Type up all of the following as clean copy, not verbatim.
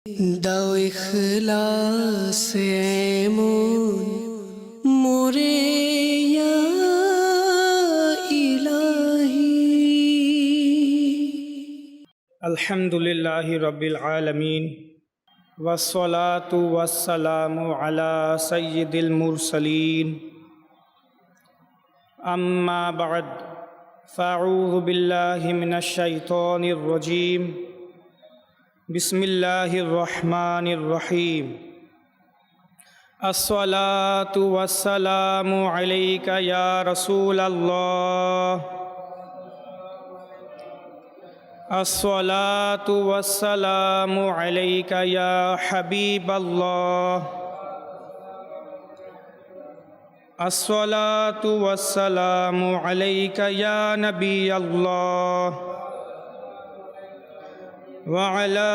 দাও ইখলাস এমন মোরে ইয়া ইলাহি। আলহামদুলিল্লাহি রাব্বিল আলামিন ওয়াসসালাতু ওয়াসসালামু আলা সাইয়্যিদিল মুরসালিন আম্মা বা'দ ফাআউযু বিল্লাহি মিনাশ শাইতানির রাজীম বিসমিল্লাহির রহমানির রহিম আসসালাতু ওয়াসসালামু আলাইকা ইয়া রাসূলাল্লাহ আসসালাতু ওয়াসসালামু আলাইকা ইয়া হাবিবাল্লাহ আসসালাতু ওয়াসসালামু আলাইকা ইয়া নবিয়াল্লাহ ওয়া আলা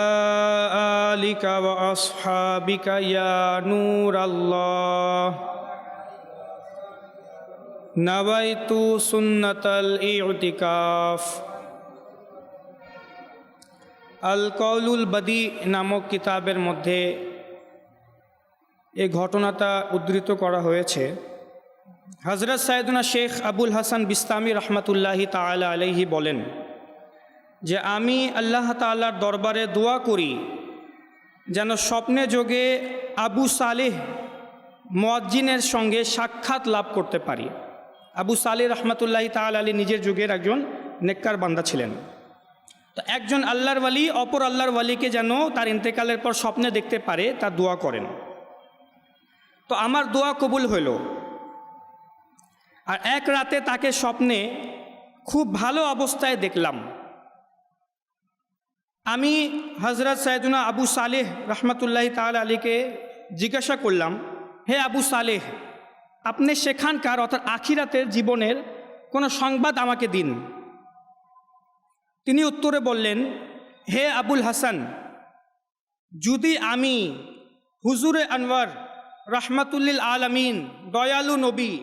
আলিকা ওয়া আসহাবিকা ইয়া নূরাল্লাহ নাওয়াইতু সুন্নাতাল ইতিকাফ। আল কওলুল বাদি নামক কিতাবের মধ্যে এই ঘটনাটা উদ্ধৃত করা হয়েছে। হযরত সাইয়েদনা শেখ আবুল হাসান বিস্তামি রহমতুল্লাহি তাআলা আলাইহি বলেন যে আমি আল্লাহ তাআলার দরবারে দোয়া করি যেন স্বপ্নে যোগে আবু সালেহ মুয়াজ্জিনের সঙ্গে সাক্ষাৎ লাভ করতে পারি। আবু সালেহ রহমতুল্লাহি তাআলা আলাইহি নিজের যুগের একজন নেককার বান্দা ছিলেন। তো একজন আল্লাহর ওয়ালি অপর আল্লাহর ওয়ালিকে যেন তার ইন্তেকালের পর স্বপ্নে দেখতে পারে তার দোয়া করেন। তো আমার দোয়া কবুল হইল। আর এক রাতে তাকে স্বপ্নে খুব ভালো অবস্থায় দেখলাম। আমি হযরত সাইয়েদনা আবু সালেহ রহমতুল্লাহি তাআলা আলাইহিকে জিজ্ঞাসা করলাম, হে আবু সালেহ, আপনি সেখানকার অর্থাৎ আখিরাতের জীবনের কোনো সংবাদ আমাকে দিন। তিনি উত্তরে বললেন, হে আবুল হাসান, যদি আমি হুজুরে আনওয়ার রহমাতুল্লিল আলামিন দয়ালু নবী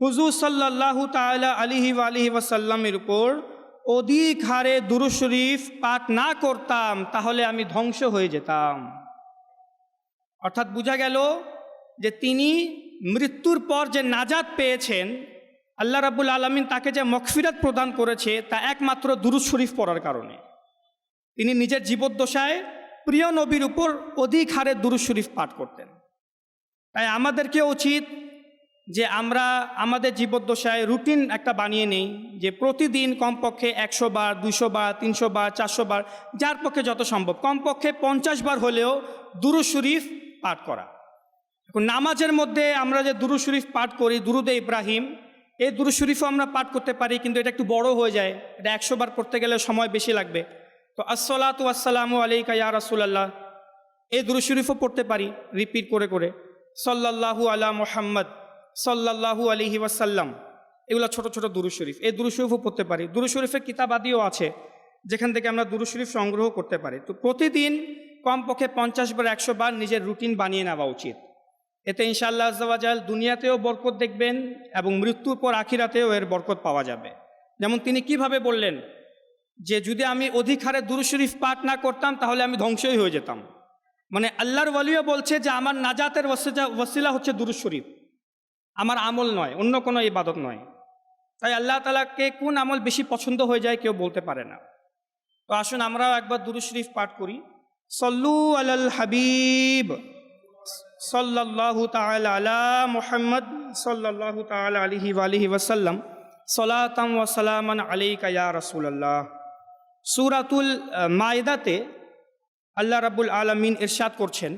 হুজুর সাল্লাল্লাহু তাআলা আলাইহি ওয়াসাল্লামের উপর অধিক হারে দুরূদ শরীফ পাঠ না করতাম তাহলে আমি ধ্বংস হয়ে যেতাম। অর্থাৎ বোঝা গেল যে তিনি মৃত্যুর পর যে নাজাত পেয়েছেন, আল্লাহ রাব্বুল আলামিন তাকে যে মাগফিরাত প্রদান করেছে তা একমাত্র দুরূদ শরীফ পড়ার কারণে। তিনি নিজের জীবদ্দশায় প্রিয় নবীর উপর অধিক হারে দুরূদ শরীফ পাঠ করতেন। তাই আমাদেরকে উচিত যে আমরা আমাদের জীবদ্দশায় রুটিন একটা বানিয়ে নেই যে প্রতিদিন কমপক্ষে 100 বার, 200 বার, 300 বার, 400 বার, যার পক্ষে যত সম্ভব কমপক্ষে 50 বার হলেও দুরূদ শরীফ পাঠ করা। এখন নামাজের মধ্যে আমরা যে দুরূদ শরীফ পাঠ করি, দুরুদে ইব্রাহিম, এই দুরূদ শরীফও আমরা পাঠ করতে পারি, কিন্তু এটা একটু বড় হয়ে যায়। এটা 100 বার পড়তে গেলে সময় বেশি লাগবে। তো আসসালাতু ওয়াসসালামু আলাইকা ইয়া রাসূলাল্লাহ, এই দুরূদ শরীফও পড়তে পারি রিপিট করে করে। সাল্লাল্লাহু আলা মুহাম্মদ সাল্লাল্লাহু আলাইহি ওয়াসাল্লাম, এগুলো ছোট ছোট দুরূদ শরীফ, এই দুরূদ শরীফও পড়তে পারি। দুরূদ শরীফের কিতাব আদিও আছে যেখান থেকে আমরা দুরূদ শরীফ সংগ্রহ করতে পারি। তো প্রতিদিন কমপক্ষে 50 বার, 100 বার নিজের রুটিন বানিয়ে নেওয়া উচিত। এতে ইনশাআল্লাহ আজ্জা ওয়া জাল দুনিয়াতেও বরকত দেখবেন এবং মৃত্যুর পর আখিরাতেও এর বরকত পাওয়া যাবে। যেমন তিনি কিভাবে বললেন যে যদি আমি অধিক হারে দুরূদ শরীফ পাঠ না করতাম তাহলে আমি ধ্বংসই হয়ে যেতাম। মানে আল্লাহর ওয়ালিও বলছে যে আমার নাজাতের ওয়াসিলা হচ্ছে দুরূদ শরীফ, আমার আমল নয়, অন্য কোনো ইবাদত নয়। তাই আল্লাহ তাআলাকে কোন আমল বেশি পছন্দ হয়ে যায় কেউ বলতে পারে না। তো আসুন আমরাও একবার দুরূদ শরীফ পাঠ করি। সল্লু আলাল হাবিব সাল্লাল্লাহু তাআলা আলা মুহাম্মদ সাল্লাল্লাহু তাআলা আলাইহি ওয়াসাল্লাম সালাতাম ওয়া সালামান আলাইকা ইয়া রাসূলুল্লাহ। সূরাতুল মাইদাতে আল্লাহ রাব্বুল আলামিন ইরশাদ করছেন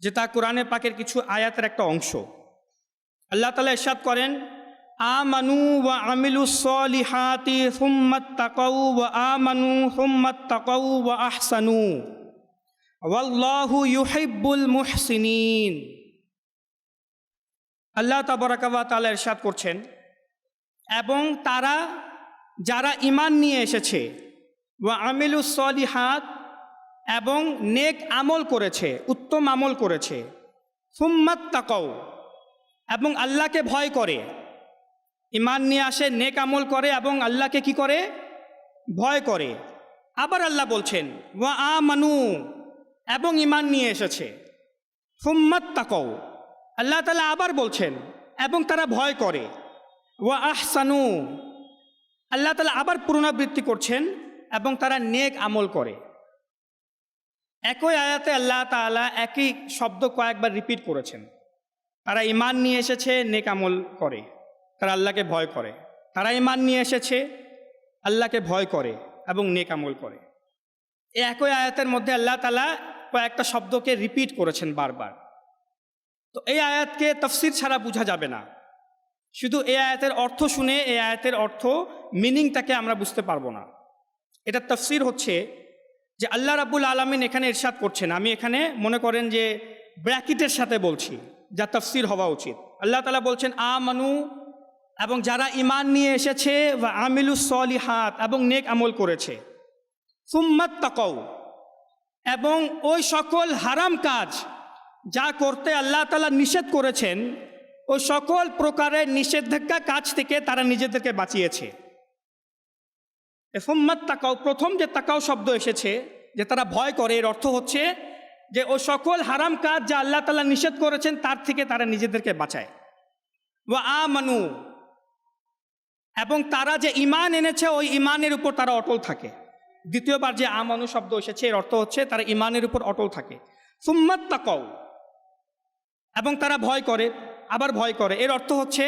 যে তা কোরআনে পাকের কিছু আয়াতের একটা অংশ। আল্লাহ তাআলা ইরশাদ করেন, আমানু ওয়া আমিলুস সলিহাতি সুম্মাত্তাকাউ ওয়া আমানু সুম্মাত্তাকাউ ওয়া আহসানু ওয়াল্লাহু ইউহিব্বুল মুহসিনিন। আল্লাহ তাবারাকা ওয়া তাআলা ইরশাদ করছেন, এবং তারা যারা ঈমান নিয়ে এসেছে, ওয়া আমিলুস সলিহাত, এবং নেক আমল করেছে, উত্তম আমল করেছে, সুম্মাত্তাকাউ, এবং আল্লাহকে ভয় করে, ঈমান নিয়ে আসে, নেক আমল করে এবং আল্লাহকে কি করে? ভয় করে। আবার আল্লাহ বলছেন ওয়া আমানু, এবং ঈমান নিয়ে এসেছে। সুম্মাত তাকাউ, আল্লাহ তাআলা আবার বলছেন এবং তারা ভয় করে। ওয়া আহসানু, আল্লাহ তাআলা আবার পুনরাবৃত্তি করছেন এবং তারা নেক আমল করে। একই আয়াতে আল্লাহ তাআলা একই শব্দ কয়েকবার রিপিট করেছেন। তারা ঈমান নিয়ে এসেছে, নেক আমল করে, তারা আল্লাহকে ভয় করে। তারা ঈমান নিয়ে এসেছে, আল্লাহকে ভয় করে এবং নেক আমল করে। এই একই আয়াতের মধ্যে আল্লাহ তাআলা কয়েকটা শব্দকে রিপিট করেছেন বারবার। তো এই আয়াতকে তাফসীর ছাড়া বোঝা যাবে না। শুধু এই আয়াতের অর্থ শুনে এই আয়াতের অর্থ মিনিংটাকে আমরা বুঝতে পারবো না। এটা তাফসীর হচ্ছে যে আল্লাহ রাব্বুল আলামিন এখানে ইরশাদ করছেন, আমি এখানে মনে করেন যে ব্র্যাকেটের সাথে বলছি, যা তাফসীর হওয়া উচিত। আল্লাহ তাআলা বলছেন আমানু, এবং যারা ঈমান নিয়ে এসেছে, ওয়া আমিলুস সলিহাত, এবং নেক আমল করেছে। সুম্মাত তাকাউ, এবং ওই সকল হারাম কাজ যা করতে আল্লাহ তাআলা নিষেধ করেছেন, ওই সকল প্রকারের নিষেধাজ্ঞা কাজ থেকে তারা নিজেদেরকে বাঁচিয়েছে। সুম্মাত তাকাউ, প্রথম যে তাকাউ শব্দ এসেছে যে তারা ভয় করে, এর অর্থ হচ্ছে যে ওই সকল হারাম কাজ যা আল্লাহ তাআলা নিষেধ করেছেন তার থেকে তারা নিজেদেরকে বাঁচায়। ওয়া আমানু, এবং তারা যে ঈমান এনেছে ওই ঈমানের উপর তারা অটল থাকে। দ্বিতীয়বার যে আমানু শব্দ এসেছে এর অর্থ হচ্ছে তারা ঈমানের উপর অটল থাকে। সুম্মাত তাকাউ, এবং তারা ভয় করে, আবার ভয় করে, এর অর্থ হচ্ছে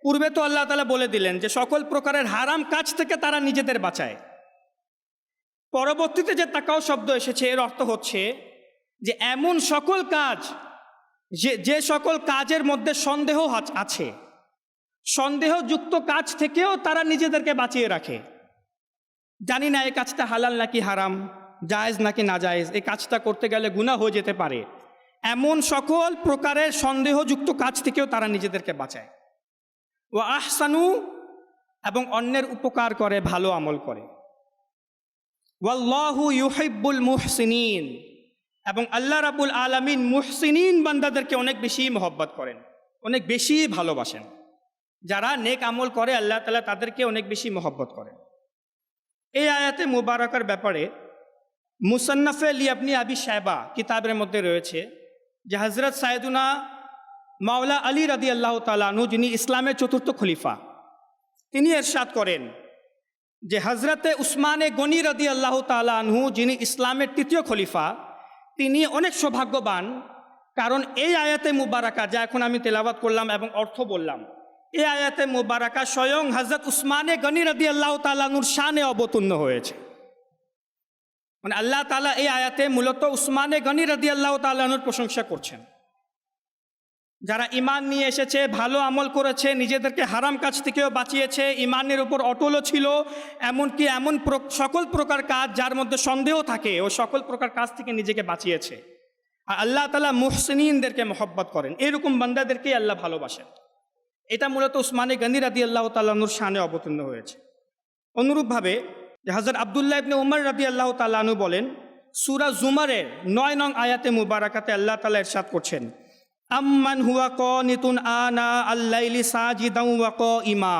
পূর্বে তো আল্লাহ তাআলা বলে দিলেন যে সকল প্রকারের হারাম কাজ থেকে তারা নিজেদের বাঁচায়। পরবর্তীতে যে তাকাও শব্দ এসেছে এর অর্থ হচ্ছে যে এমন সকল কাজ যে সকল কাজের মধ্যে সন্দেহ আছে, সন্দেহযুক্ত কাজ থেকেও তারা নিজেদেরকে বাঁচিয়ে রাখে। জানি না এই কাজটা হালাল নাকি হারাম, জায়েজ নাকি না জায়েজ, এই কাজটা করতে গেলে গুনাহ হয়ে যেতে পারে, এমন সকল প্রকারের সন্দেহযুক্ত কাজ থেকেও তারা নিজেদেরকে বাঁচায়। ওয়া আহসানু, এবং অন্যের উপকার করে, ভালো আমল করে। ওয়াল্লাহু ইউহিব্বুল মুহসিনিন, এবং আল্লাহ রাব্বুল আলামিন মুহসিনিন বান্দাদেরকে অনেক বেশি মহব্বত করেন, অনেক বেশি ভালোবাসেন। যারা নেক আমল করে আল্লাহ তাআলা তাদেরকে অনেক বেশি মহব্বত করেন। এই আয়াতে মুবারাকার ব্যাপারে মুসান্নাফে লিয়াবনি আবি শায়বা কিতাবের মধ্যে রয়েছে যে হযরত সাইয়েদুনা মাওলা আলী রাদিয়াল্লাহু তাআলা আনহু, যিনি ইসলামের চতুর্থ খলিফা, তিনি ইরশাদ করেন যে হযরতে উসমানে গনি রাদিয়াল্লাহু তাআলা আনহু, যিনি ইসলামের তৃতীয় খলিফা, তিনি অনেক সৌভাগ্যবান। কারণ এই আয়াতে মুবারাকা যা এখন আমি তেলাওয়াত করলাম এবং অর্থ বললাম, এই আয়াতে মুবারাকা স্বয়ং হযরত উসমানে গনি রাদিয়াল্লাহু তাআলা আনহুর শানে অবতীর্ণ হয়েছে। মানে আল্লাহ তাআলা এই আয়াতে মূলত উসমানে গনি রাদিয়াল্লাহু তাআলা আনহুর প্রশংসা করছেন। যারা ঈমান নিয়ে এসেছে, ভালো আমল করেছে, নিজেদেরকে হারাম কাজ থেকেও বাঁচিয়েছে, ঈমানের উপর অটলও ছিল, এমনকি এমন সকল প্রকার কাজ যার মধ্যে সন্দেহ থাকে ও সকল প্রকার কাজ থেকে নিজেকে বাঁচিয়েছে। আর আল্লাহ তাআলা মুহসিনিনদেরকে মহব্বত করেন, এরকম বান্দাদেরকেই আল্লাহ ভালোবাসেন। এটা মূলত উসমানে গনি রাদিয়াল্লাহু তাআলা আনহুর শানে অবতীর্ণ হয়েছে। অনুরূপভাবে হযরত আব্দুল্লাহ ইবনে উমর রাদিয়াল্লাহু তাআলা আনহু বলেন, সূরা জুমারের ৯ নং আয়াতে মুবারাকাতে আল্লাহ তাআলা ইরশাদ করছেন, আম্মান হুয়া কানিতুন আনা আল-লাইলি সাজিদান ওয়া কাইমা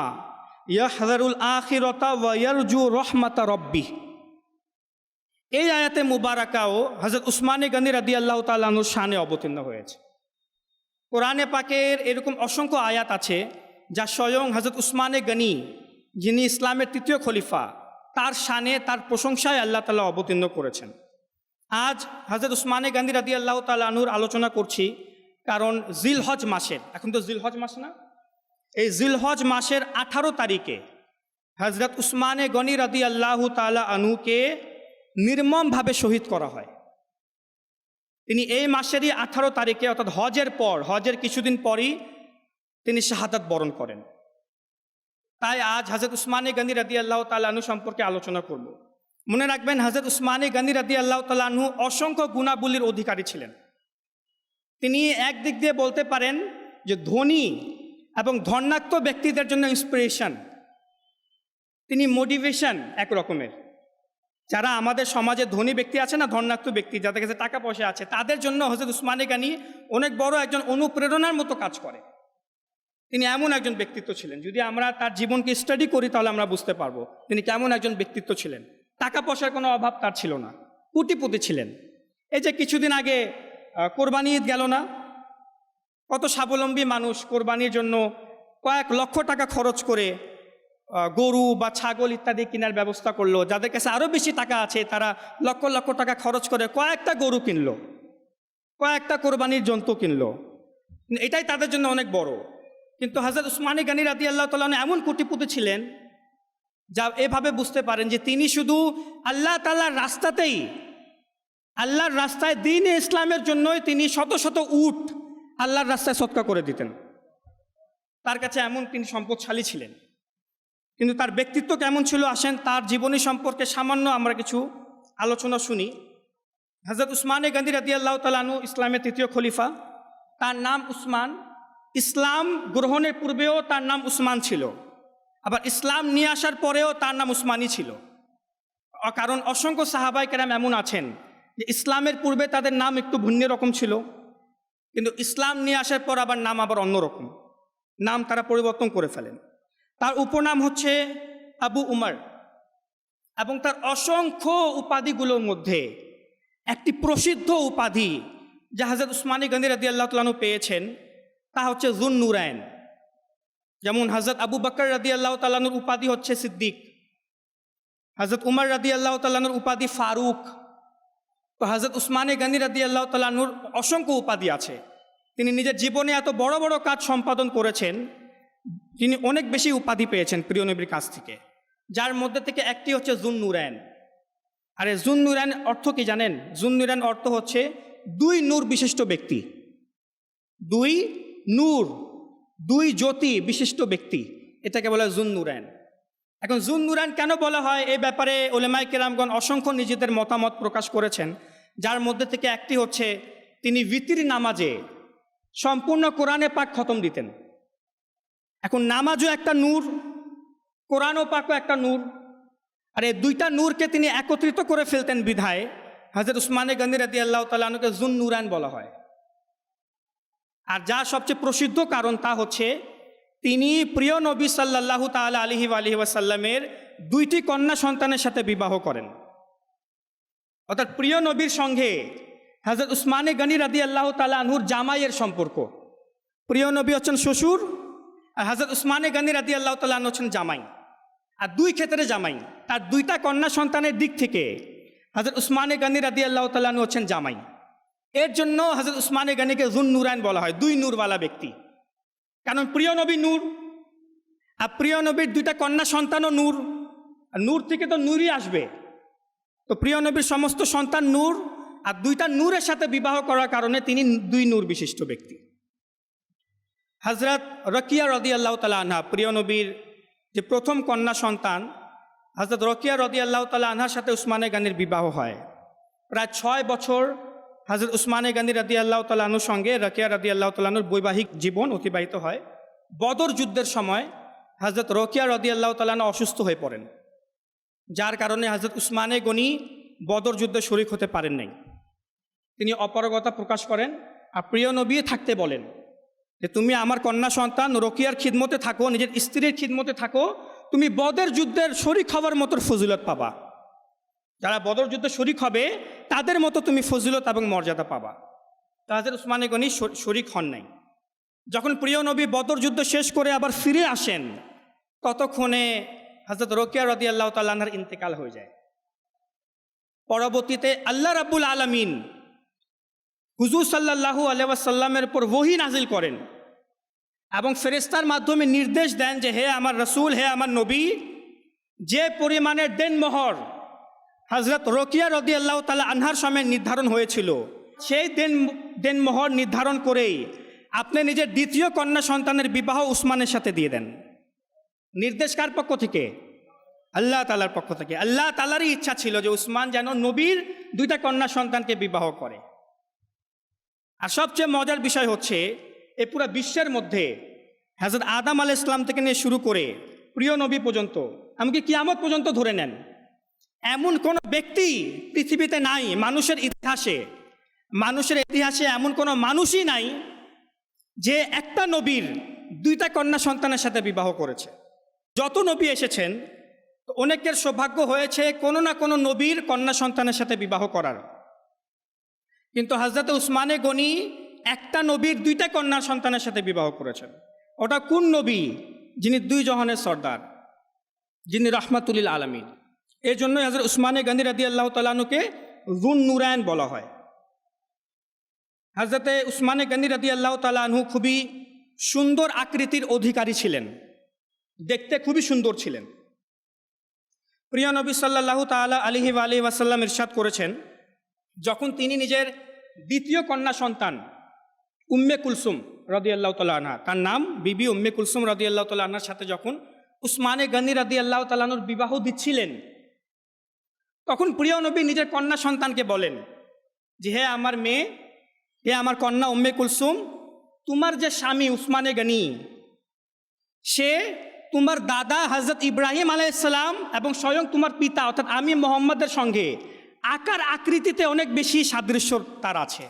ইয়াহযারুল আখিরাতা ওয়া ইয়ারজু রাহমাতা রাব্বিহ। এই আয়াতে মুবারাকাও হযরত উসমানে গনি রাদিয়াল্লাহু তাআলা আনহুর শানে অবতীর্ণ হয়েছে। কোরআনে পাকের এরকম অসংখ্য আয়াত আছে যা স্বয়ং হযরত উসমানে গনি, যিনি ইসলামের তৃতীয় খলিফা, তার শানে, তার প্রশংসায় আল্লাহ তাআলা অবতীর্ণ করেছেন। আজ হযরত উসমানে গনি রাদিয়াল্লাহু তাআলা আনহুর আলোচনা করছি কারণ জিলহজ মাসের, এখন তো জিলহজ মাস না, এই জিলহজ মাসের 18 তারিখে হযরত উসমানে গনি রাদিয়াল্লাহু তাআলা আনহুকে নির্মমভাবে শহীদ করা হয়। তিনি এই মাসেরই 18 তারিখে, অর্থাৎ হজের পর, হজের কিছুদিন পরই তিনি শাহাদাত বরণ করেন। তাই আজ হযরত উসমানে গনি রাদিয়াল্লাহু তাআলা আনহু সম্পর্কে আলোচনা করব। মনে রাখবেন, হযরত উসমানে গনি রাদিয়াল্লাহু তাআলা আনহু অসংখ্য গুণাবলীর অধিকারী ছিলেন। তিনি একদিক দিয়ে বলতে পারেন যে ধনী এবং ধনাত্ম ব্যক্তিদের জন্য ইন্সপিরেশন, তিনি মোটিভেশন এক রকমের। যারা আমাদের সমাজে ধনী ব্যক্তি আছে না, ধনাত্ম ব্যক্তি, যাদের কাছে টাকা পয়সা আছে, তাদের জন্য হযরত উসমানে গনি অনেক বড় একজন অনুপ্রেরণার মতো কাজ করে। তিনি এমন একজন ব্যক্তিত্ব ছিলেন, যদি আমরা তার জীবনকে স্টাডি করি তাহলে আমরা বুঝতে পারবো তিনি কেমন একজন ব্যক্তিত্ব ছিলেন। টাকা পয়সার কোনো অভাব তার ছিল না, কোটিপতি ছিলেন। এই যে কিছুদিন আগে কোরবানি ঈদ গেল না, কত স্বাবলম্বী মানুষ কোরবানির জন্য কয়েক লক্ষ টাকা খরচ করে গরু বা ছাগল ইত্যাদি কেনার ব্যবস্থা করলো। যাদের কাছে আরও বেশি টাকা আছে তারা লক্ষ লক্ষ টাকা খরচ করে কয়েকটা গরু কিনলো, কয়েকটা কোরবানির জন্তু কিনলো। এটাই তাদের জন্য অনেক বড়। কিন্তু হযরত উসমানে গনি রাদিয়াল্লাহু তাআলা আনহু এমন কোটিপতি ছিলেন যা এভাবে বুঝতে পারেন যে তিনি শুধু আল্লাহ তাআলার রাস্তাতেই, আল্লাহর রাস্তায় দ্বীন ইসলামের জন্যই তিনি শত শত উট আল্লাহর রাস্তায় সদকা করে দিতেন। তার কাছে এমন তিনি সম্পদশালী ছিলেন। কিন্তু তার ব্যক্তিত্ব কেমন ছিল আসেন তার জীবনী সম্পর্কে সামান্য আমরা কিছু আলোচনা শুনি। হযরত উসমানে গনি রাদিয়াল্লাহু তাআলা আনহু ইসলামের তৃতীয় খলিফা। তার নাম উসমান। ইসলাম গ্রহণের পূর্বেও তার নাম উসমান ছিল, আবার ইসলাম নিয়ে আসার পরেও তার নাম উসমানই ছিল। কারণ অসংখ্য সাহাবায়ে কেরাম এমন আছেন যে ইসলামের পূর্বে তাদের নাম একটু ভিন্ন রকম ছিল, কিন্তু ইসলাম নিয়ে আসার পর আবার নাম আবার অন্যরকম, নাম তারা পরিবর্তন করে ফেলেন। তার উপনাম হচ্ছে আবু উমর, এবং তার অসংখ্য উপাধিগুলোর মধ্যে একটি প্রসিদ্ধ উপাধি যা হযরত উসমানে গনি রাদিয়াল্লাহু তাআলা আনহু পেয়েছেন তা হচ্ছে যুন নুরাইন। যেমন হযরত আবু বকর রাদিয়াল্লাহু তাআলা আনহুর উপাধি হচ্ছে সিদ্দিক, হযরত উমর রাদিয়াল্লাহু তাআলা আনহুর উপাধি ফারুক। তো হযরত উসমানে গনি রাদিয়াল্লাহু তাআলা আনহুর অসংখ্য উপাধি আছে। তিনি নিজের জীবনে এত বড় বড় কাজ সম্পাদন করেছেন, তিনি অনেক বেশি উপাধি পেয়েছেন প্রিয় নবীর কাছ থেকে, যার মধ্যে থেকে একটি হচ্ছে যুন নুরাইন। আর এই যুন নুরাইন অর্থ কি জানেন? যুন নুরাইন অর্থ হচ্ছে দুই নূর বিশিষ্ট ব্যক্তি, দুই নূর, দুই জ্যোতি বিশিষ্ট ব্যক্তি, এটাকে বলা হয় যুন নুরাইন। এখন যুন নুরাইন কেন বলা হয় এই ব্যাপারে উলামায়ে কেরামগণ অসংখ্য নিজেদের মতামত প্রকাশ করেছেন, যার মধ্যে থেকে একটি হচ্ছে তিনি বিতির নামাজে সম্পূর্ণ কোরআনে পাক খতম দিতেন। এখন নামাজও একটা নূর, কোরআনও পাকও একটা নূর, আর এই দুইটা নূরকে তিনি একত্রিত করে ফেলতেন বিধায় হযরত উসমানে গনি রাদিয়াল্লাহু তাআলা আনহুকে যুন নুরাইন বলা হয়। আর যা সবচেয়ে প্রসিদ্ধ কারণ তা হচ্ছে তিনি প্রিয় নবী সাল্লাল্লাহু তাআলা আলাইহি ওয়াসাল্লামের দুইটি কন্যা সন্তানের সাথে বিবাহ করেন। অর্থাৎ প্রিয় নবীর সঙ্গে হযরত উসমানে গনি রাদিয়াল্লাহু তাআলা আনহুর জামাইয়ের সম্পর্ক। প্রিয় নবী হচ্ছেন শ্বশুর, আর হযরত উসমানে গনি রাদিয়াল্লাহু তাআলা আনহু হচ্ছেন জামাই। আর দুই ক্ষেত্রে জামাই, তার দুইটা কন্যা সন্তানের দিক থেকে হযরত উসমানে গনি রাদিয়াল্লাহু তাআলা আনহু হচ্ছেন জামাই। এর জন্য হযরত উসমানে গনিকে যুন নুরাইন বলা হয়, দুই নূরওয়ালা ব্যক্তি। কারণ প্রিয় নবী নূর, আর প্রিয় নবীর দুইটা কন্যা সন্তানও নূর, আর নূর থেকে তো নূরই আসবে। তো প্রিয় নবীর সমস্ত সন্তান নূর, আর দুইটা নূরের সাথে বিবাহ করার কারণে তিনি দুই নূর বিশিষ্ট ব্যক্তি। হযরত রকিয়া রাদিয়াল্লাহু তাআলা আনহা, প্রিয় নবীর যে প্রথম কন্যা সন্তান, হযরত রকিয়া রাদিয়াল্লাহু তাআলা আনহার সাথে উসমানে গনির বিবাহ হয়। প্রায় 6 বছর হযরত উসমানে গনি রাদিয়াল্লাহু তাআলা আনহুর সঙ্গে রকিয়া রাদিয়াল্লাহু তাআলা আনহুর বৈবাহিক জীবন অতিবাহিত হয়। বদর যুদ্ধের সময় হযরত রকিয়া রাদিয়াল্লাহু তাআলা আনহু অসুস্থ হয়ে পড়েন, যার কারণে হযরত উসমানে গনি বদর যুদ্ধে শরীক হতে পারেন নাই। তিনি অপারগতা প্রকাশ করেন আর প্রিয় নবী থাকতে বলেন যে তুমি আমার কন্যা সন্তান রকিয়ার খিদমতে থাকো, নিজের স্ত্রীর খিদমতে থাকো, তুমি বদর যুদ্ধের শরীক হওয়ার মতো ফজিলত পাবা। যারা বদর যুদ্ধে শরীক হবে তাদের মতো তুমি ফজিলত এবং মর্যাদা পাবা। তা হযরত উসমানে গনি শরীক হন নাই। যখন প্রিয় নবী বদর যুদ্ধ শেষ করে আবার ফিরে আসেন, ততক্ষণে হযরত রকিয়া রাদিয়াল্লাহু তাআলা আনহার ইন্তেকাল হয়ে যায়। পরবর্তীতে আল্লাহ রাব্বুল আলামিন হুজুর সাল্লাল্লাহু আলাইহি ওয়াসাল্লামের উপর ওহী নাজিল করেন এবং ফেরেশতার মাধ্যমে নির্দেশ দেন যে হে আমার রাসূল, হে আমার নবী, যে পরিমাণের দেনমোহর হযরত রকিয়া রাদিয়াল্লাহু তাআলা আনহার সময় নির্ধারণ হয়েছিল, সেই দেনমোহর নির্ধারণ করেই আপনি নিজের দ্বিতীয় কন্যা সন্তানের বিবাহ উসমানের সাথে দিয়ে দেন। নির্দেশ কার পক্ষ থেকে? আল্লাহ তাআলার পক্ষ থেকে। আল্লাহ তাআলারই ইচ্ছা ছিল যে উসমান যেন নবীর দুইটা কন্যা সন্তানকে বিবাহ করে। আর সবচেয়ে মজার বিষয় হচ্ছে এই পুরো বিশ্বের মধ্যে হযরত আদম আলাইহিস সালাম থেকে নিয়ে শুরু করে প্রিয় নবী পর্যন্ত, এমনকি কিয়ামত পর্যন্ত ধরে নেন, এমন কোনো ব্যক্তি পৃথিবীতে নাই, মানুষের ইতিহাসে এমন কোনো মানুষই নাই যে একটা নবীর দুইটা কন্যা সন্তানের সাথে বিবাহ করেছে। যত নবী এসেছেন তো অনেকের সৌভাগ্য হয়েছে কোনো না কোনো নবীর কন্যা সন্তানের সাথে বিবাহ করার, কিন্তু হযরত উসমানে গনি একটা নবীর দুইটা কন্যা সন্তানের সাথে বিবাহ করেছেন। ওটা কোন নবী? যিনি দুই জহানের সর্দার, যিনি রাহমাতুল আলামিন। এই জন্যই হযরত উসমানে গনি রাদিয়াল্লাহু তাআলা আনহুকে যুন নুরাইন বলা হয়। হযরতে উসমানে গনি রাদিয়াল্লাহু তাআলা আনহু খুবই সুন্দর আকৃতির অধিকারী ছিলেন, দেখতে খুবই সুন্দর ছিলেন। প্রিয় নবী সাল্লাল্লাহু তাআলা আলাইহি ওয়া আলিহি ওয়াসাল্লাম ইরশাদ করেছেন, যখন তিনি নিজের দ্বিতীয় কন্যা সন্তান উম্মে কুলসুম রাদিয়াল্লাহু তাআলা আনহা, তার নাম বিবি উম্মে কুলসুম রাদিয়াল্লাহু তাআলা আনহার সাথে যখন উসমানে গনি রাদিয়াল্লাহু তাআলা আনহুর বিবাহ দিচ্ছিলেন, তখন প্রিয় নবী নিজের কন্যা সন্তানকে বলেন যে, হে আমার মেয়ে, হে আমার কন্যা উম্মে কুলসুম, তোমার যে স্বামী উসমানে গনি, সে তোমার দাদা হযরত ইব্রাহিম আলাইহিস সালাম এবং স্বয়ং তোমার পিতা অর্থাৎ আমি মুহাম্মদের সঙ্গে আকার আকৃতিতে অনেক বেশি সাদৃশ্য তার আছে।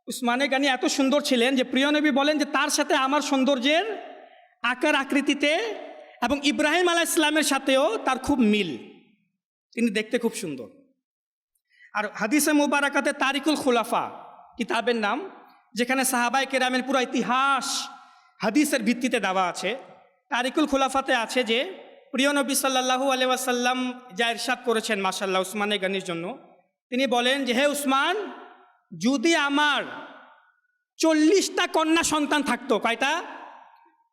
উসমানে গনি এত সুন্দর ছিলেন যে প্রিয় নবী বলেন যে তার সাথে আমার সৌন্দর্যের আকার আকৃতিতে এবং ইব্রাহিম আলাইহিস সালামের সাথেও তার খুব মিল, তিনি দেখতে খুব সুন্দর। আর হাদিসে মুবারাকাতে তারিকুল খুলাফা কিতাবের নাম, যেখানে সাহাবায়ে কেরামের পুরো ইতিহাস হাদিসের ভিত্তিতে দেওয়া আছে। তারিকুল খুলাফাতে আছে যে প্রিয় নবী সাল্লাল্লাহু আলাইহি ওয়াসাল্লাম যা ইরশাদ করেছেন মাশাআল্লাহ উসমানে গনির জন্য, তিনি বলেন যে হে উসমান, যদি আমার 40টা কন্যা সন্তান থাকতো, কয়টা?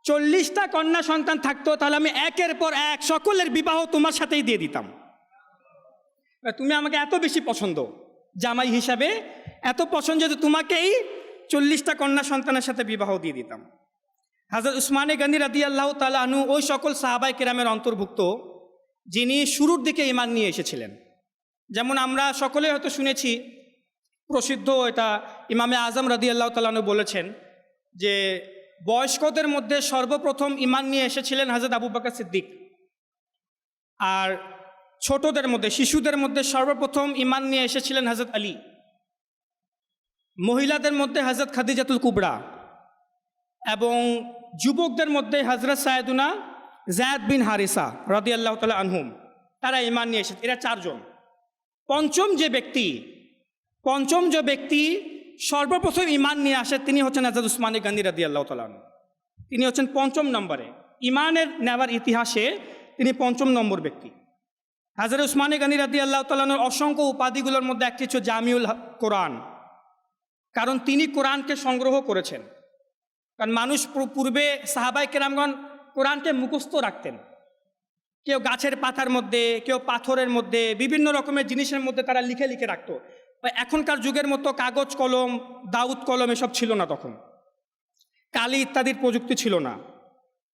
40টা কন্যা সন্তান থাকতো, তাহলে আমি একের পর এক সকলের বিবাহ তোমার সাথেই দিয়ে দিতাম। তুমি আমাকে এত বেশি পছন্দ, জামাই হিসাবে এত পছন্দ যে তোমাকেই 40টা কন্যা সন্তানের সাথে বিবাহ দিয়ে দিতাম। হযরত উসমানে গনি রাদিয়াল্লাহু তাআলা আনহু ওই সকল সাহাবায়ে কেরামের অন্তর্ভুক্ত যিনি শুরুর দিকে ঈমান নিয়ে এসেছিলেন। যেমন আমরা সকলে হয়তো শুনেছি, প্রসিদ্ধ এটা ইমামে আজম রাদিয়াল্লাহু তাআলা আনহু বলেছেন যে বয়স্কদের মধ্যে সর্বপ্রথম ঈমান নিয়ে এসেছিলেন হযরত আবু বকর সিদ্দিক, আর ছোটদের মধ্যে শিশুদের মধ্যে সর্বপ্রথম ঈমান নিয়ে এসেছিলেন হযরত আলী, মহিলাদের মধ্যে হযরত খাদিজাতুল কুবরা, এবং যুবকদের মধ্যে হযরত সাইয়েদুনা যায়েদ বিন হারিসা রাদিয়াল্লাহু তাআলা আনহুম, তারা ঈমান নিয়ে এসেছে। এরা চারজন। পঞ্চম যে ব্যক্তি সর্বপ্রথম ঈমান নিয়ে আসে তিনি হচ্ছেন হযরত উসমানে গনি রাদিয়াল্লাহু তাআলা আনহু। তিনি হচ্ছেন ৫ম নম্বরে, ঈমানের নেওয়ার ইতিহাসে তিনি ৫ম নম্বর ব্যক্তি। হযরত উসমানে গনি রাদিয়াল্লাহু তাআলা আনহুর অসংখ্য উপাধিগুলোর মধ্যে একটি হচ্ছে জামিউল কোরআন, কারণ তিনি কোরআনকে সংগ্রহ করেছেন। কারণ মানুষ পূর্বে সাহাবায়ে কেরামগণ কোরআনকে মুখস্থ রাখতেন, কেউ গাছের পাতার মধ্যে, কেউ পাথরের মধ্যে, বিভিন্ন রকমের জিনিসের মধ্যে তারা লিখে লিখে রাখতো। এখনকার যুগের মতো কাগজ কলম, দাউদ কলম এসব ছিল না, তখন কালি ইত্যাদির প্রযুক্তি ছিল না।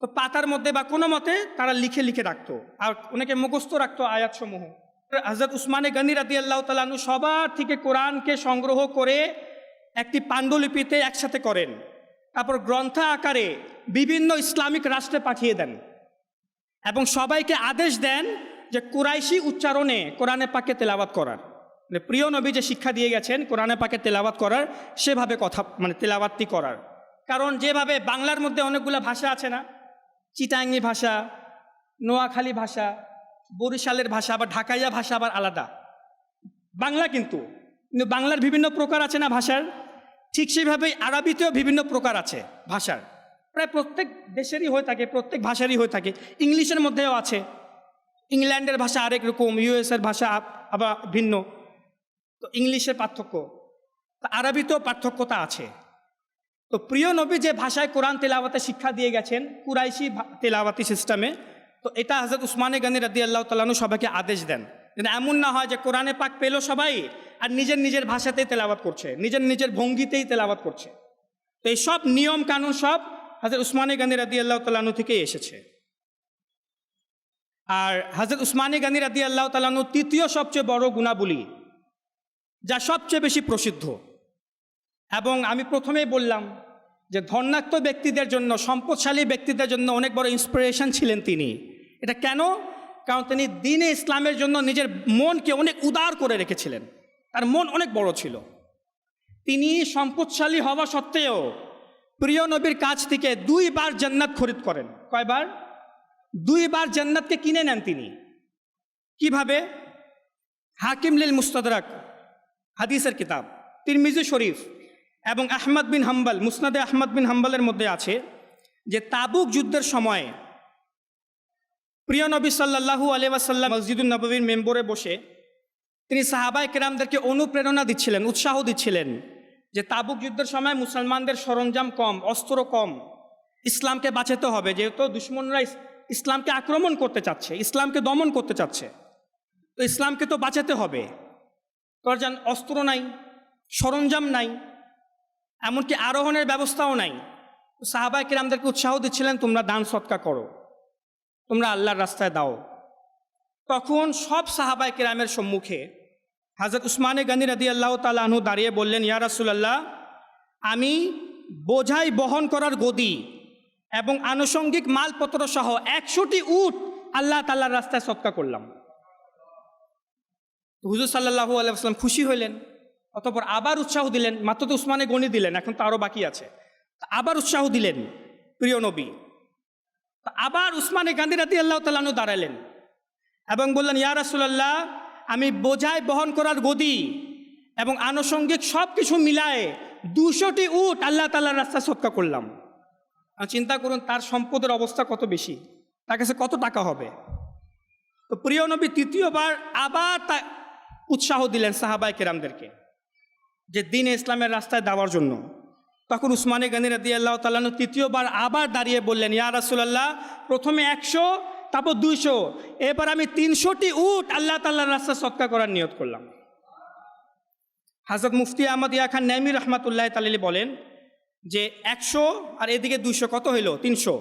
তো পাতার মধ্যে বা কোনো মতে তারা লিখে লিখে রাখতো, আর অনেকে মুখস্থ রাখতো আয়াতসমূহ। হযরত উসমানে গনি রাদিয়াল্লাহু তাআলা আনহু সবার থেকে কোরআনকে সংগ্রহ করে একটি পাণ্ডুলিপিতে একসাথে করেন, তারপর গ্রন্থ আকারে বিভিন্ন ইসলামিক রাষ্ট্রে পাঠিয়ে দেন এবং সবাইকে আদেশ দেন যে কুরাইশি উচ্চারণে কোরআনে পাকে তেলাওয়াত করার। প্রিয় নবী যে শিক্ষা দিয়ে গেছেন কোরআনে পাকে তেলাওয়াত করার, সেভাবে তেলাওয়াতটি করার। কারণ যেভাবে বাংলার মধ্যে অনেকগুলো ভাষা আছে না, চিটাঙ্গি ভাষা, নোয়াখালী ভাষা, বরিশালের ভাষা, আবার ঢাকাইয়া ভাষা আবার আলাদা বাংলা, কিন্তু বাংলার বিভিন্ন প্রকার আছে না ভাষার, ঠিক সেইভাবেই আরবিতেও বিভিন্ন প্রকার আছে ভাষার। প্রায় প্রত্যেক দেশেরই হয়ে থাকে, প্রত্যেক ভাষারই হয়ে থাকে। ইংলিশের মধ্যেও আছে, ইংল্যান্ডের ভাষা আরেক রকম, ইউএসের ভাষা আবার ভিন্ন, তো ইংলিশের পার্থক্য, তো আরবিতেও পার্থক্যতা আছে। তো প্রিয় নবী যে ভাষায় কোরআন তেলাওয়াতে শিক্ষা দিয়ে গেছেন, কুরাইশি তেলাওয়াতি সিস্টেমে, তো এটা হযরত উসমানে গনি রাদিয়াল্লাহু তাআলা আনহু সবাইকে আদেশ দেন যেন এমন না হয় যে কোরআনে পাক পেল সবাই আর নিজের নিজের ভাষাতেই তেলাওয়াত করছে, নিজের নিজের ভঙ্গিতেই তেলাওয়াত করছে। তো এই সব নিয়ম কানুন সব হযরত উসমানে গনি রাদিয়াল্লাহু তাআলা আনহু থেকেই এসেছে। আর হযরত উসমানে গনি রাদিয়াল্লাহু তাআলা আনহু তৃতীয় সবচেয়ে বড় গুণাবলী, যা সবচেয়ে বেশি প্রসিদ্ধ, এবং আমি প্রথমেই বললাম যে ধন্যাত্ম ব্যক্তিদের জন্য, সম্পদশালী ব্যক্তিদের জন্য অনেক বড় ইন্সপিরেশন ছিলেন তিনি। এটা কেন? কারণ তিনি দ্বীনে ইসলামের জন্য নিজের মনকে অনেক উদার করে রেখেছিলেন, তার মন অনেক বড় ছিল। তিনি সম্পদশালী হওয়া সত্ত্বেও প্রিয় নবীর কাছ থেকে 2 বার জান্নাত খরিদ করেন। কয়বার? দুইবার জান্নাতকে কিনে নেন তিনি। কিভাবে? হাকিম লিল মুস্তাদরাক হাদিসের কিতাব, তিরমিজি শরীফ এবং আহমদ বিন হাম্বল, মুসনাদে আহমদ বিন হাম্বলের মধ্যে আছে যে তাবুক যুদ্ধের সময় প্রিয় নবী সাল্লাল্লাহু আলাইহি ওয়াসাল্লাম মসজিদুন নববীর মেম্বরে বসে তিনি সাহাবায়ে কেরামদেরকে অনুপ্রেরণা দিচ্ছিলেন, উৎসাহ দিচ্ছিলেন যে তাবুক যুদ্ধের সময় মুসলমানদের সরঞ্জাম কম, অস্ত্র কম, ইসলামকে বাঁচাতে হবে, যেহেতু দুশ্মনরা ইসলামকে আক্রমণ করতে চাচ্ছে, ইসলামকে দমন করতে চাচ্ছে, তো ইসলামকে তো বাঁচাতে হবে। তোর যান অস্ত্র নাই, সরঞ্জাম নাই, এমনকি আরোহণের ব্যবস্থাও নাই। সাহাবায়ে কেরামদেরকে উৎসাহ দিচ্ছিলেন, তোমরা দান সৎকা করো, তোমরা আল্লাহর রাস্তায় দাও। তখন সব সাহাবায়ে কেরামের সম্মুখে হযরত উসমানে গনি রাদিয়াল্লাহু তাআলা আনহু দাঁড়িয়ে বললেন, ইয়া রাসূলুল্লাহ, আমি বোঝাই বহন করার গদি এবং আনুষঙ্গিক মালপত্র সহ 100টি উট আল্লাহ তাআলার রাস্তায় সৎকা করলাম। হুজুর সাল্লাল্লাহু আলাইহি ওয়াসাল্লাম খুশি হইলেন, অতঃপর আবার উৎসাহ দিলেন। মাত্র তো উসমানে গনি দিলেন, এখন তো আরও বাকি আছে, আবার উৎসাহ দিলেন প্রিয় নবী। আবার উসমানে গনি রাদিয়াল্লাহু তাআলা আনহু দাঁড়ালেন এবং বললেন, ইয়া রাসূলুল্লাহ, আমি বোঝাই বহন করার গদি এবং আনুষঙ্গিক সব কিছু মিলায়ে 200টি উট আল্লাহ তাআলার রাস্তায় সৎকা করলাম। চিন্তা করুন তার সম্পদের অবস্থা কত বেশি, তার কাছে কত টাকা হবে। তো প্রিয় নবী তৃতীয়বার আবার তা উৎসাহ দিলেন সাহাবায়ে কেরামদেরকে যে দ্বীন ইসলামের রাস্তায় দেওয়ার জন্য। তখন উসমানে গনি রাদিয়াল্লাহু তাআলা আনহু তৃতীয়বার আবার দাঁড়িয়ে বললেন, ইয়া রাসূলুল্লাহ, প্রথমে 100, তারপর 200, এবার আমি 300টি উট আল্লাহ তাআলার রাস্তায় সৎকা করার নিয়ত করলাম। হযরত মুফতি আহমদ ইয়া খান নাইমি রহমাতুল্লাহ তাআলা বলেন যে 100 আর এদিকে 200 কত হইল? 300,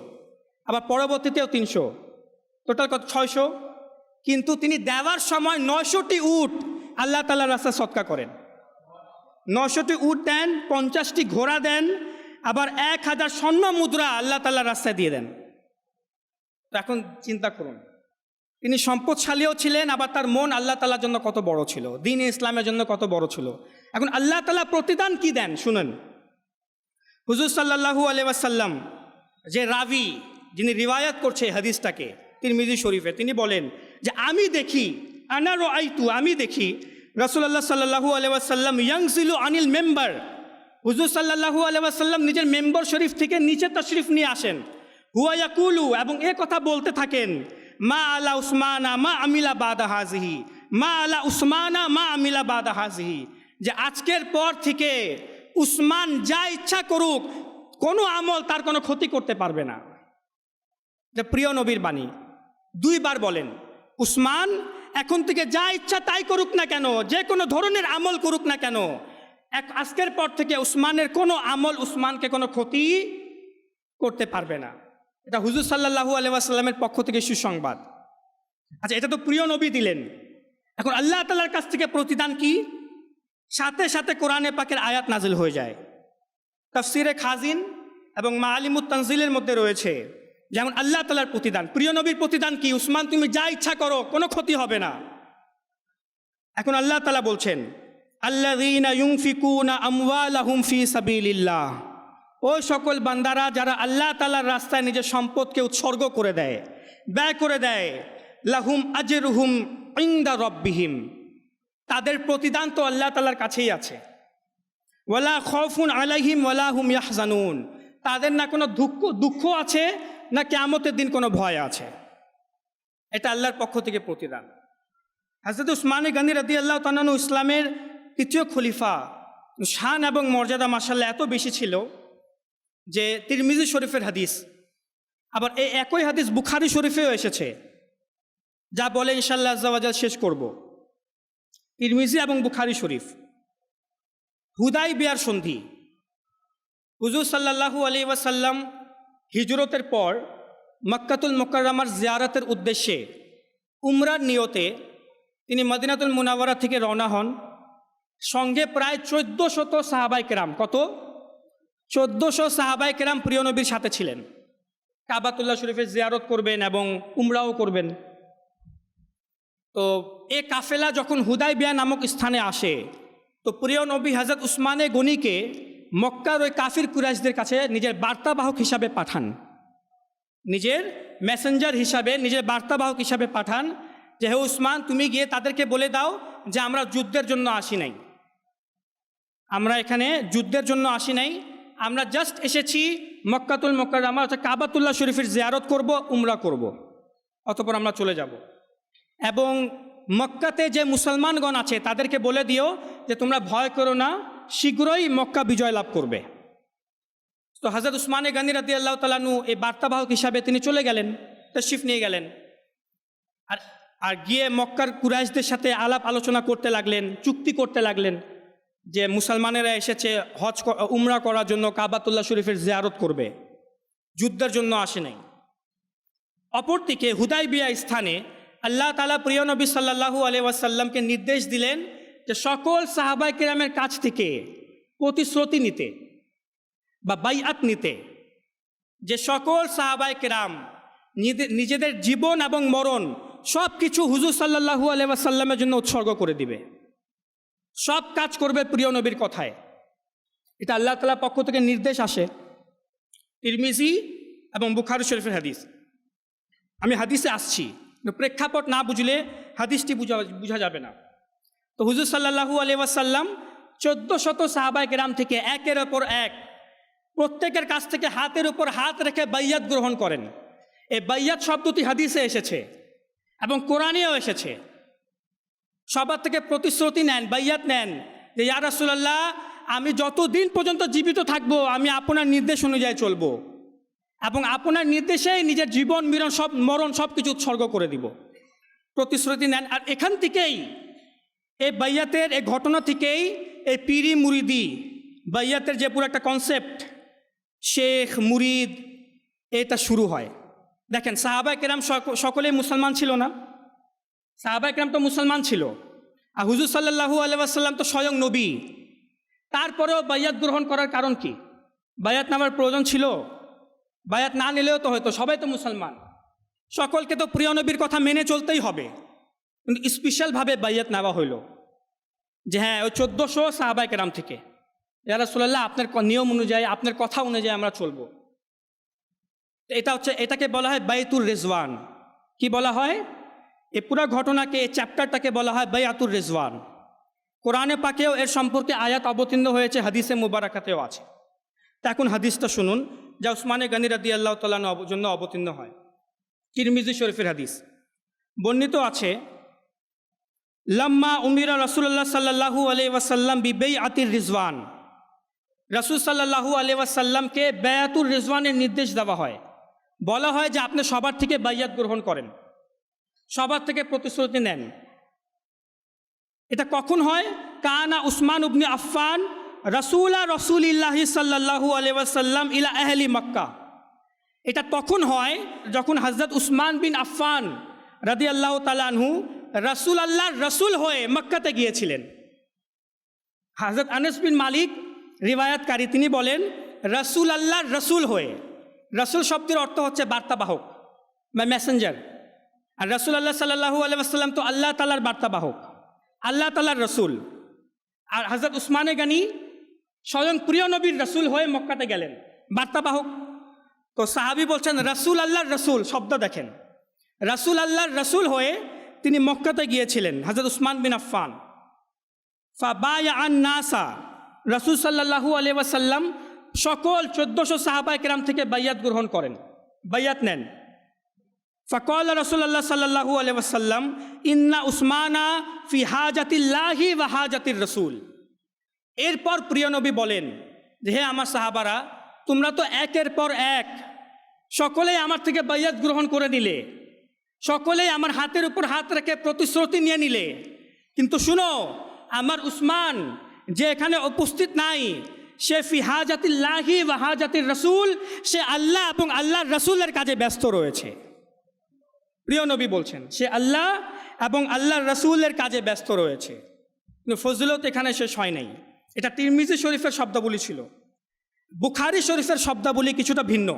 আবার পরবর্তীতেও 300, টোটাল কত? 600। কিন্তু তিনি দেওয়ার সময় 900টি উট আল্লাহ তাআলার রাস্তায় সৎকা করেন। 900টি উট দেন, 50টি ঘোড়া দেন, আবার 1000 স্বর্ণ মুদ্রা আল্লাহ তাআলার রাস্তায় দিয়ে দেন। তো এখন চিন্তা করুন, তিনি সম্পদশালীও ছিলেন, আবার তার মন আল্লাহ তাআলার জন্য কত বড় ছিল, দ্বীন ইসলামের জন্য কত বড় ছিল। এখন আল্লাহ তাআলা প্রতিদান কি দেন শুনেন। হুজুর সাল্লাল্লাহু আলাইহি ওয়াসাল্লাম, যে রাবি, যিনি রিওয়ায়াত করছে হাদিসটাকে তিরমিজি শরীফে, তিনি বলেন যে আমি দেখি, আনা রাআইতু, আমি দেখি রাসূলুল্লাহ সাল্লাল্লাহু আলাইহি ওয়াসাল্লাম ইয়ানজিলু আনিল মেম্বার, হুজুর সাল্লাল্লাহু আলাইহি ওয়াসাল্লাম নিজের মেম্বর শরীফ থেকে নিচে তাশরিফ নিয়ে আসেন। হুয়া ইয়াকুলু, এবং এ কথা বলতে থাকেন, মা আলা উসমানা মা আমিলা বাদা হাজিহি, মা আলা উসমানা মা আমিলা বাদা হাজিহি, যে আজকের পর থেকে উসমান যা ইচ্ছা করুক, কোনো আমল তার কোনো ক্ষতি করতে পারবে না। যে প্রিয় নবীর বাণী, দুইবার বলেন, উসমান এখন থেকে যা ইচ্ছা তাই করুক না কেন, যে কোনো ধরনের আমল করুক না কেন, আজকের পর থেকে উসমানের কোনো আমল উসমানকে কোনো ক্ষতি করতে পারবে না। এটা হুজুর সাল্লাল্লাহু আলাইহি ওয়াসাল্লামের পক্ষ থেকে সুসংবাদ। আচ্ছা, এটা তো প্রিয় নবী দিলেন। এখন আল্লাহ তাআলার কাছ থেকে প্রতিদান কি? সাথে সাথে কোরআনে পাকের আয়াত নাজিল হয়ে যায়। তাফসিরে খাজিন এবং মাআলিমুত তানজিলের মধ্যে রয়েছে যেমন আল্লাহ তাআলার প্রতিদান। প্রিয় নবীর প্রতিদান কি? উসমান, তুমি যা ইচ্ছা করো, কোনো ক্ষতি হবে না। এখন আল্লাহ তাআলা বলছেন, আল্লাযীনা ইউনফিকুনা আমওয়ালাহুম ফি সাবিলিল্লাহ, ওই সকল বান্দারা যারা আল্লাহ তাআলার রাস্তায় নিজের সম্পদকে উৎসর্গ করে দেয়, ব্যয় করে দেয়, লাহুম আজরুহুম ইনদা রাব্বিহিম, তাদের প্রতিদান তো আল্লাহ তাআলার কাছেই আছে। ওয়ালা খাউফুন আলাইহিম ওয়ালা হুম ইয়াহজানুন, তাদের না কোনো দুঃখ আছে, না কিয়ামতের দিন কোনো ভয় আছে। এটা আল্লাহর পক্ষ থেকে প্রতিদান। হযরত উসমানে গনি রাদিয়াল্লাহু তাআলা আনহু ইসলামের তৃতীয় খলিফা, শান এবং মর্যাদা মাশাআল্লাহ এত বেশি ছিল যে তিরমিজি শরীফের হাদিস, আবার এই একই হাদিস বুখারী শরীফেও এসেছে, যা বলে ইনশাআল্লাহ আজ্জা ওয়া জাল শেষ করব। তিরমিজি এবং বুখারী শরীফ, হুদাইবিয়ার সন্ধি, হুজুর সাল্লাল্লাহু আলাইহি ওয়াসাল্লাম হিজরতের পর মক্কাতুল মুকাররমার জিয়ারতের উদ্দেশ্যে উমরার নিয়তে তিনি মদিনাতুল মুনাওয়ারা থেকে রওনা হন। সঙ্গে প্রায় 1400 সাহাবায়ে কেরাম, কত? 1400 সাহাবায়ে কেরাম প্রিয় নবীর সাথে ছিলেন। কাবাতুল্লাহ শরীফের জিয়ারত করবেন এবং উমরাও করবেন। তো এ কাফেলা যখন হুদাইবিয়া নামক স্থানে আসে, তো প্রিয় নবী হযরত উসমানে গনিকে মক্কার ওই কাফির কুরাইশদের কাছে নিজের বার্তাবাহক হিসাবে পাঠান, নিজের মেসেঞ্জার হিসাবে, নিজের বার্তাবাহক হিসাবে পাঠান যে হে উসমান, তুমি গিয়ে তাদেরকে বলে দাও যে আমরা যুদ্ধের জন্য আসি নাই, আমরা এখানে যুদ্ধের জন্য আসি নাই, আমরা জাস্ট এসেছি মক্কাতুল মুকাররমা অর্থাৎ কাবাতুল্লাহ শরীফের জিয়ারত করব, উমরা করব, অতঃপর আমরা চলে যাব। এবং মক্কাতে যে মুসলমানগণ আছে তাদেরকে বলে দিও যে তোমরা ভয় করো না, শীঘ্রই মক্কা বিজয় লাভ করবে। তো হযরত উসমান গনি রাদিয়াল্লাহু তাআলা আনহু এই বার্তাবাহক হিসাবে তিনি চলে গেলেন, তাশরিফ নিয়ে গেলেন। আর গিয়ে মক্কার কুরাইশদের সাথে আলাপ আলোচনা করতে লাগলেন, চুক্তি করতে লাগলেন যে মুসলমানেরা এসেছে হজ উমরা করার জন্য, কাবাতুল্লাহ শরীফের জিয়ারত করবে, যুদ্ধের জন্য আসে নাই। অপরদিকে হুদাইবিয়া স্থানে আল্লাহ তাআলা প্রিয় নবী সাল্লাল্লাহু আলাইহি ওয়াসাল্লামকে নির্দেশ দিলেন যে সকল সাহাবায়ে কেরামের কাছ থেকে প্রতিশ্রুতি নিতে বা বাইআত নিতে, যে সকল সাহাবায়ে কেরাম নিজেদের জীবন এবং মরণ সব কিছু হুজুর সাল্লাল্লাহু আলাইহি ওয়াসাল্লামের জন্য উৎসর্গ করে দিবে, সব কাজ করবে প্রিয় নবীর কথায়। এটা আল্লাহ তাআলার পক্ষ থেকে নির্দেশ আসে। তিরমিজি এবং বুখারী শরীফের হাদিস। আমি হাদিসে আসছি, প্রেক্ষাপট না বুঝলে হাদিসটি বোঝা যাবে না। তো হুজুর সাল্লাল্লাহু আলাইহি ওয়াসাল্লাম 1400 সাহাবায়ে কেরাম থেকে একের ওপর এক প্রত্যেকের কাছ থেকে হাতের উপর হাত রেখে বাইয়াত গ্রহণ করেন। এই বাইয়াত শব্দটি হাদিসে এসেছে এবং কোরআনেও এসেছে। সবার থেকে প্রতিশ্রুতি নেন, বাইয়াত নেন যে ইয়া রাসূলুল্লাহ, আমি যতদিন পর্যন্ত জীবিত থাকবো আমি আপনার নির্দেশ অনুযায়ী চলবো এবং আপনার নির্দেশেই নিজের জীবন মরণ সব কিছু উৎসর্গ করে দিব, প্রতিশ্রুতি নেন। আর এখান থেকেই এই বাইয়াতের এই ঘটনা থেকেই এই পীরি মুরিদি বাইয়াতের যে পুরো একটা কনসেপ্ট, শেখ মুরিদ, এটা শুরু হয়। দেখেন সাহাবায়ে কেরাম সকলেই মুসলমান ছিল না, সাহাবায়ে কেরাম তো মুসলমান ছিল, আর হুজুর সাল্লাল্লাহু আলাইহি ওয়াসাল্লাম তো স্বয়ং নবী। তারপরেও বাইয়াত গ্রহণ করার কারণ কি? বাইয়াত নেওয়ার প্রয়োজন ছিল? বাইয়াত না নিলেও তো হয়তো, সবাই তো মুসলমান, সকলকে তো প্রিয় নবীর কথা মেনে চলতেই হবে। কিন্তু স্পেশালভাবে বাইয়াত নেওয়া হইল যে হ্যাঁ ওই 1400 সাহাবায়ে কেরাম থেকে, ইয়া রাসূলুল্লাহ আপনার নিয়ম অনুযায়ী, আপনার কথা অনুযায়ী আমরা চলবো। এটাকে বলা হয় বাইতুর রিজওয়ান। কি বলা হয়? এই পুরো ঘটনাকে, এই চ্যাপ্টারটাকে বলা হয় বাইআতুর রিজওয়ান। কোরআনে পাকেও এর সম্পর্কে আয়াত অবতীর্ণ হয়েছে, হাদিসে মুবারাকাতেও আছে। তা এখন হাদিসটা শুনুন, যা উসমানে গনি রাদিয়াল্লাহু তাআলা আনহুর জন্য অবতীর্ণ হয়। তিরমিজি শরীফের হাদিস বর্ণিত আছে, লাম্মা উমিরা রাসূলুল্লাহ সাল্লাল্লাহু আলাইহি ওয়াসাল্লাম বিবাইআতির রিজওয়ান, রাসূল সাল্লাল্লাহু আলাইহি ওয়াসাল্লামকে বায়াতুর রিজওয়ানের নির্দেশ দেওয়া হয়। বলা হয় যে আপনি সবার থেকে বাইয়াত গ্রহণ করেন, সবার থেকে প্রতিশ্রুতি নেন। এটা কখন হয়? কানা উসমান ইবনে আফফান রাসূলিল্লাহি সাল্লাল্লাহু আলাইহি ওয়াসাল্লাম ইলা আহলি মক্কা। এটা তখন হয় যখন হযরত উসমান বিন আফফান রাদিয়াল্লাহু তাআলা আনহু আল্লাহর রসুল হয়ে মক্কাতে গিয়েছিলেন। হযরত আনাস বিন মালিক রিওয়ায়াতকারী, তিনি বলেন আল্লাহর রসুল হয়ে, রসুল শব্দের অর্থ হচ্ছে বার্তাবাহক বা মেসেঞ্জার। আর রাসূলুল্লাহ সাল্লাল্লাহু আলাইহি ওয়াসাল্লাম তো আল্লাহ তাআলার বার্তাবাহক, আল্লাহ তাআলার রসুল। আর হযরত উসমানে গনি স্বয়ং প্রিয় নবীর রসুল হয়ে মক্কাতে গেলেন, বার্তাবাহক। তো সাহাবী বলছেন আল্লাহর রসুল, শব্দ দেখেন, আল্লাহর রসুল হয়ে তিনি মক্কাতে গিয়েছিলেন হযরত উসমান বিন আফফান। ফাবায়াআন নাসা, রাসূল সাল্লাল্লাহু আলাইহি ওয়াসাল্লাম সকল 1400 সাহাবায়ে কেরাম থেকে বাইয়াত গ্রহণ করেন, বাইয়াত নেন। ফাকাল রাসূলুল্লাহ সাল্লাল্লাহু আলাইহি ওয়াসাল্লাম ইন্না উসমানা ফি হাজাতিল্লাহি ওয়া হাজাতির রাসূল। এরপর প্রিয় নবী বলেন যে হে আমার সাহাবারা, তোমরা তো একের পর এক সকলেই আমার থেকে বাইয়াত গ্রহণ করে নিলে, সকলেই আমার হাতের উপর হাত রেখে প্রতিশ্রুতি নিয়ে নিলে, কিন্তু শুনো, আমার উসমান যে এখানে উপস্থিত নাই, সে ফি হাজাতিল্লাহি ওয়া হাজাতির রাসূল, সে আল্লাহ এবং আল্লাহর রাসূলের কাজে ব্যস্ত রয়েছে। প্রিয় নবী বলছেন সে আল্লাহ এবং আল্লাহর রাসূলের কাজে ব্যস্ত রয়েছে। কিন্তু ফজিলত এখানে শেষ হয় নাই। এটা তিরমিজি শরীফের শব্দাবলী ছিল, বুখারী শরীফের শব্দাবলী কিছুটা ভিন্ন।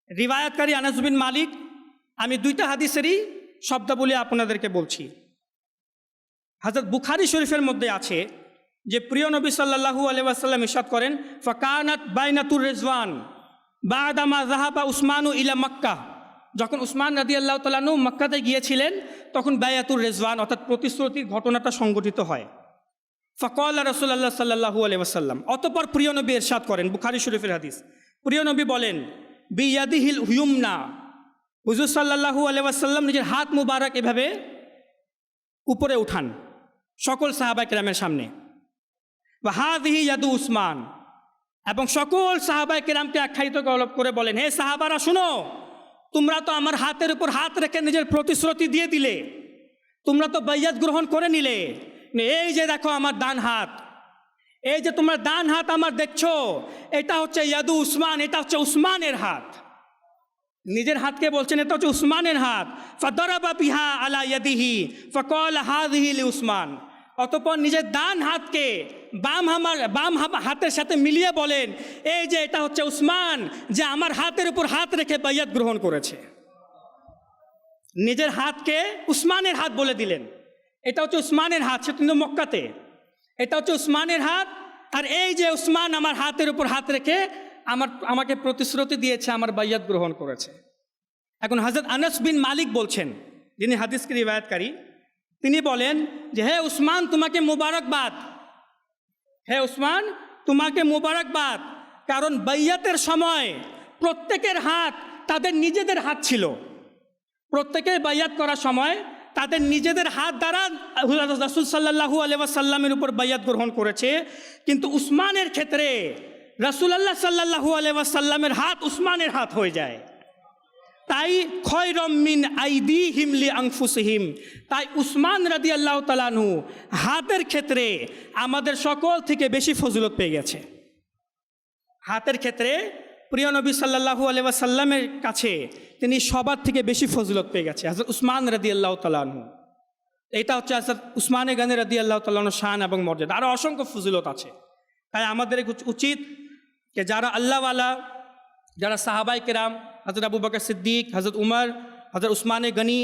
রিওয়ায়াতকারী আনাস বিন মালিক, আমি দুইটা হাদিসেরই শব্দাবলী আপনাদেরকে বলছি। হযরত বুখারী শরীফের মধ্যে আছে যে প্রিয় নবী সাল্লাল্লাহু আলাইহি ওয়াসাল্লাম ইরশাদ করেন, ফাকানাত বাইনাতুর রিজওয়ান বাদামা যাহাবা উসমানু ইলা মক্কা, যখন উসমান রাদিয়াল্লাহু তাআলা আনহু মক্কাতে গিয়েছিলেন তখন বায়াতুর রেজওয়ান অর্থাৎ প্রতিশ্রুতির ঘটনাটা সংঘটিত হয়। ফাকালা রাসূলুল্লাহ সাল্লাল্লাহু আলাইহি ওয়াসাল্লাম, অতঃপর প্রিয় নবী ইরশাদ করেন, বুখারী শরীফের হাদিস, প্রিয় নবী বলেন, বিয়াদিহিল হুয়ুমনা, হুজুর সাল্লাল্লাহু আলাইহি ওয়াসাল্লাম নিজের হাত মুবারক এভাবে উপরে উঠান সকল সাহাবায়ে কেরামের সামনে, ওয়া হাযিহি ইয়াদু উসমান, এবং সকল সাহাবায়ে কেরামকে আখ্যায়িত করে বলেন, হে সাহাবারা শুনো, তোমরা তো আমার হাতের উপর হাত রেখে নিজের প্রতিশ্রুতি দিয়ে দিলে, তোমরা তো বাইয়াত গ্রহণ করে নিলে, এই যে দেখো আমার ডান হাত, এই যে তোমরা ডান হাত আমার দেখছো, এটা হচ্ছে ইয়াদু উসমান, এটা হচ্ছে উসমানের হাত। নিজের হাতকে বলছেন এটা হচ্ছে উসমানের হাত। ফাদারাবা বিহা আলা ইয়াদিহি ফাকালা হাযিহি লি উসমান, অতঃপর নিজের ডান হাতকে বাম হাতের সাথে মিলিয়ে বলেন, এই যে এটা হচ্ছে উসমান, যে আমার হাতের উপর হাত রেখে বাইয়াত গ্রহণ করেছে। নিজের হাতকে উসমানের হাত বলে দিলেন, এটা হচ্ছে উসমানের হাত, সে কিন্তু মক্কাতে, এটা হচ্ছে উসমানের হাত, আর এই যে উসমান আমার হাতের উপর হাত রেখে আমাকে প্রতিশ্রুতি দিয়েছে, আমার বাইয়াত গ্রহণ করেছে। এখন হযরত আনাস বিন মালিক বলছেন, যিনি হাদিসকে রিওয়ায়াতকারী, তিনি বলেন যে হে উসমান তোমাকে মুবারকবাদ, হে উসমান তোমাকে মুবারকবাদ, কারণ বাইয়াতের সময় প্রত্যেকের হাত তাদের নিজেদের হাত ছিল, প্রত্যেকে বাইয়াত করার সময় তাদের নিজেদের হাত দ্বারা রাসূল সাল্লাল্লাহু আলাইহি ওয়াসাল্লামের উপর বাইয়াত গ্রহণ করেছে, কিন্তু উসমানের ক্ষেত্রে রাসূলুল্লাহ সাল্লাল্লাহু আলাইহি ওয়াসাল্লামের হাত উসমানের হাত হয়ে যায়। তাই খয়রম মিন আইদিহিম লি আনফুসিহিম, তাই উসমান রাদিয়াল্লাহু তাআলা আনহু হাতের ক্ষেত্রে আমাদের সকল থেকে বেশি ফজিলত পেয়ে গেছে। হাতের ক্ষেত্রে প্রিয় নবী সাল্লাল্লাহু আলাইহি ওয়াসাল্লামের কাছে তিনি সবার থেকে বেশি ফজিলত পেয়ে গেছে হযরত উসমান রাদিয়াল্লাহু তাআলা আনহু। এটা হচ্ছে হযরত উসমানে গনি রাদিয়াল্লাহু তাআলা আনহুর শান এবং মর্যাদা। আরও অসংখ্য ফজিলত আছে। তাই আমাদের উচিত যে যারা আল্লাহওয়ালা, যারা সাহাবায়ে কেরাম, হযরত আবু বকর সিদ্দিক, হযরত উমর, হযরত উসমানে গনি,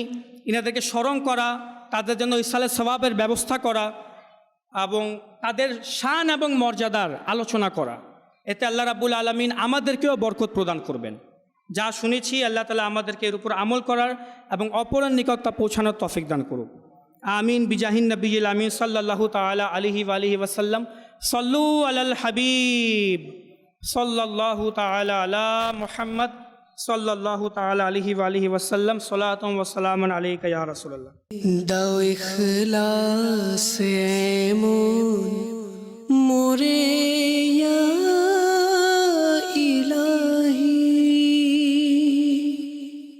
ইনাদেরকে স্মরণ করা, তাদের জন্য ইসালে সওয়াবের ব্যবস্থা করা এবং তাদের শান এবং মর্যাদার আলোচনা করা, এতে আল্লাহ রাব্বুল আলামিন আমাদেরকেও বরকত প্রদান করবেন। যা শুনেছি আল্লাহ তাআলা আমাদেরকে এর উপর আমল করার এবং অপরের নিকট তা পৌঁছানোর তৌফিক দান করুক। আমিন বিজাহিন নবিয়্যিল আমিন সাল্লাল্লাহু তাআলা আলাইহি ওয়া আলিহি ওয়াসাল্লাম। সাল্লু আলাল হাবিব সাল্লাল্লাহু তাআলা আলা মুহাম্মদ সাল্লাল্লাহু তাআলা আলাইহি ওয়া আলিহি ওয়াসাল্লাম। সালাতুন ওয়া সালামুন আলাইকা ইয়া রাসূলুল্লাহ। দাও ইখলাস এমন মোরে